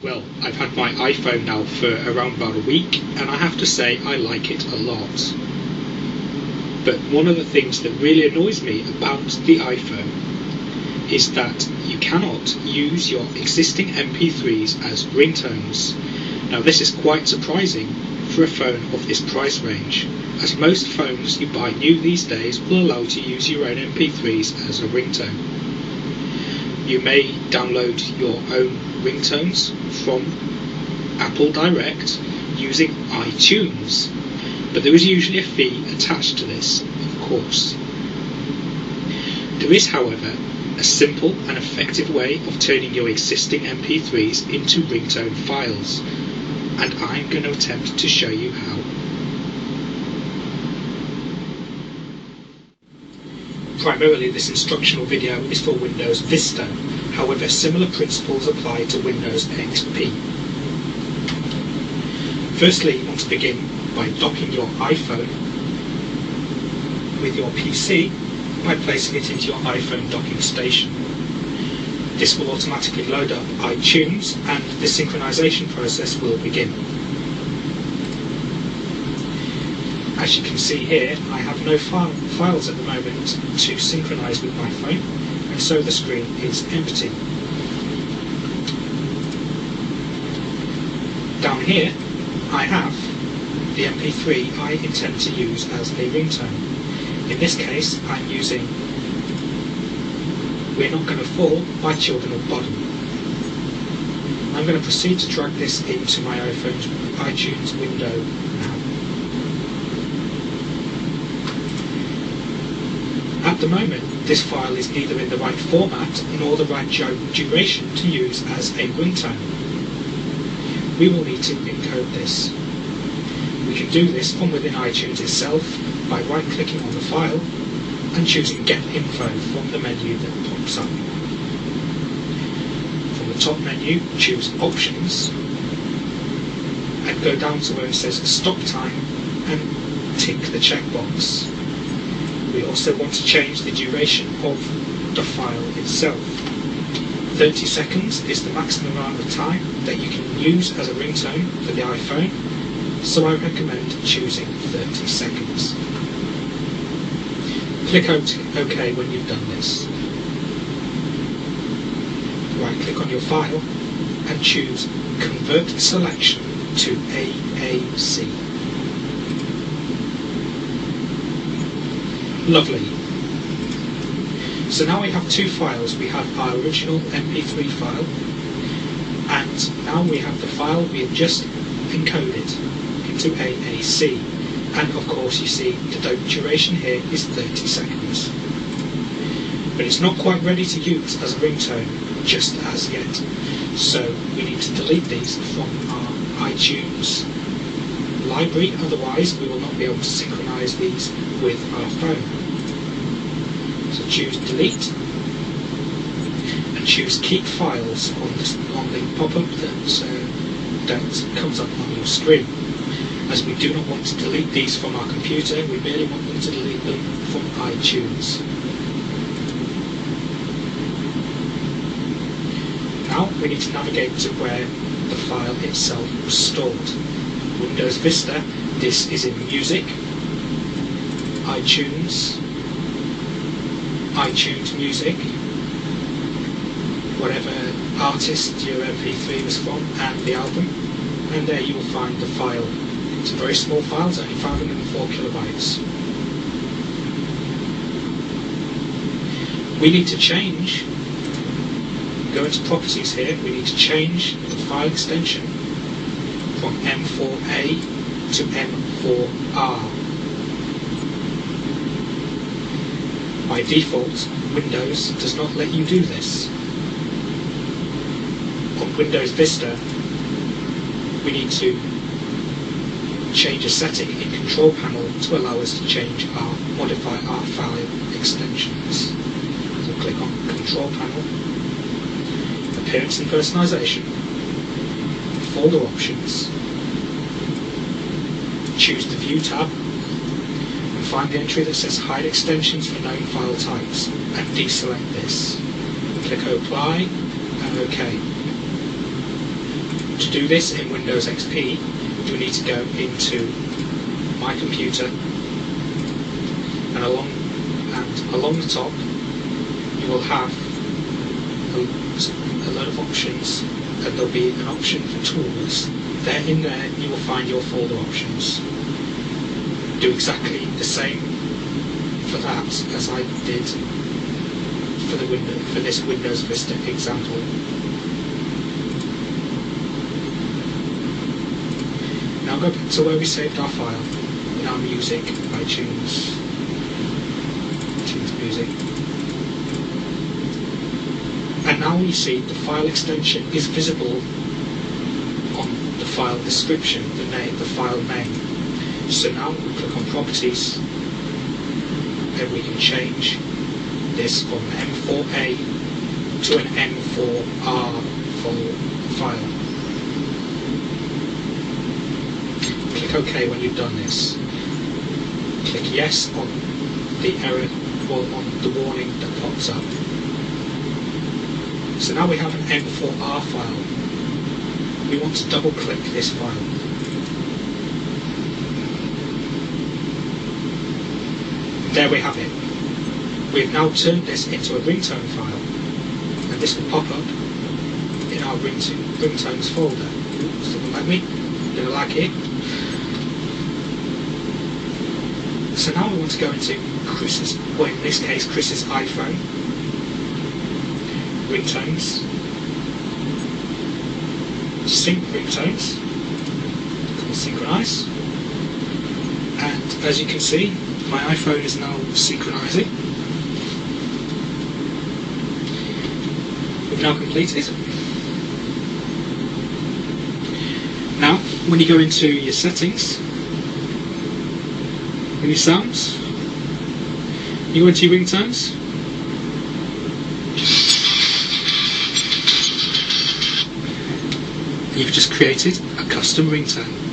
Well, I've had my iPhone now for around about a week, and I have to say I like it a lot. But one of the things that really annoys me about the iPhone is that you cannot use your existing MP3s as ringtones. Now this is quite surprising for a phone of this price range, as most phones you buy new these days will allow you to use your own MP3s as a ringtone. You may download your own ringtones from Apple Direct using iTunes, but there is usually a fee attached to this, of course. There is, however, a simple and effective way of turning your existing MP3s into ringtone files, and I'm going to attempt to show you how. Primarily this instructional video is for Windows Vista, however similar principles apply to Windows XP. Firstly, you want to begin by docking your iPhone with your PC by placing it into your iPhone docking station. This will automatically load up iTunes and the synchronization process will begin. As you can see here, I have no files at the moment to synchronize with my phone, and so the screen is empty. Down here, I have the MP3 I intend to use as a ringtone. In this case, I'm using We're Not Gonna Fall by Children of Bodom. I'm going to proceed to drag this into my iPhone's iTunes window now. At the moment, this file is neither in the right format nor the right duration to use as a ringtone. We will need to encode this. We can do this from within iTunes itself by right-clicking on the file and choosing Get Info from the menu that pops up. From the top menu, choose Options and go down to where it says Stop Time and tick the checkbox. We also want to change the duration of the file itself. 30 seconds is the maximum amount of time that you can use as a ringtone for the iPhone, so I recommend choosing 30 seconds. Click OK when you've done this. Right-click on your file and choose Convert Selection to AAC. Lovely. So now we have two files. We have our original MP3 file, and now we have the file we have just encoded into AAC. And of course you see the duration here is 30 seconds. But it's not quite ready to use as a ringtone just as yet. So we need to delete these from our iTunes library, otherwise we will not be able to synchronize these with our phone. So choose Delete and choose Keep Files on the pop-up that comes up on your screen. As we do not want to delete these from our computer, we merely want them to delete them from iTunes. Now we need to navigate to where the file itself was stored. Windows Vista, this is in Music, iTunes Music, whatever artist your MP3 was from, and the album, and there you will find the file. It's a very small file, it's only 504 kilobytes. We need to change, go into Properties here, we need to change the file extension from M4A to M4R. By default, Windows does not let you do this. On Windows Vista, we need to change a setting in Control Panel to allow us to modify our file extensions. So click on Control Panel, Appearance and Personalization, Folder Options, choose the View tab, and find the entry that says Hide Extensions for Known File Types, and deselect this. Click Apply and OK. To do this in Windows XP, you need to go into My Computer, and along the top you will have a load of options, and there'll be an option for tools. In there you will find your folder options. Do exactly the same for that as I did for this Windows Vista example. Now go back to where we saved our file in our music, iTunes Music. And now you see the file extension is visible on the file description, the file name. So now we click on Properties, and we can change this from M4A to an M4R file. Click OK when you've done this. Click Yes on the error, or on the warning that pops up. So now we have an M4R file. We want to double click this file. There we have it. We've now turned this into a ringtone file, and this will pop up in our ringtones folder. Someone like me, gonna like it. So now we want to go into Chris's, or in this case Chris's iPhone, Ringtones, Sync Ringtones, Synchronize, and as you can see, my iPhone is now synchronizing. We've now completed. Now, when you go into your settings, in your sounds, you go into your ringtones, and you've just created a custom ringtone.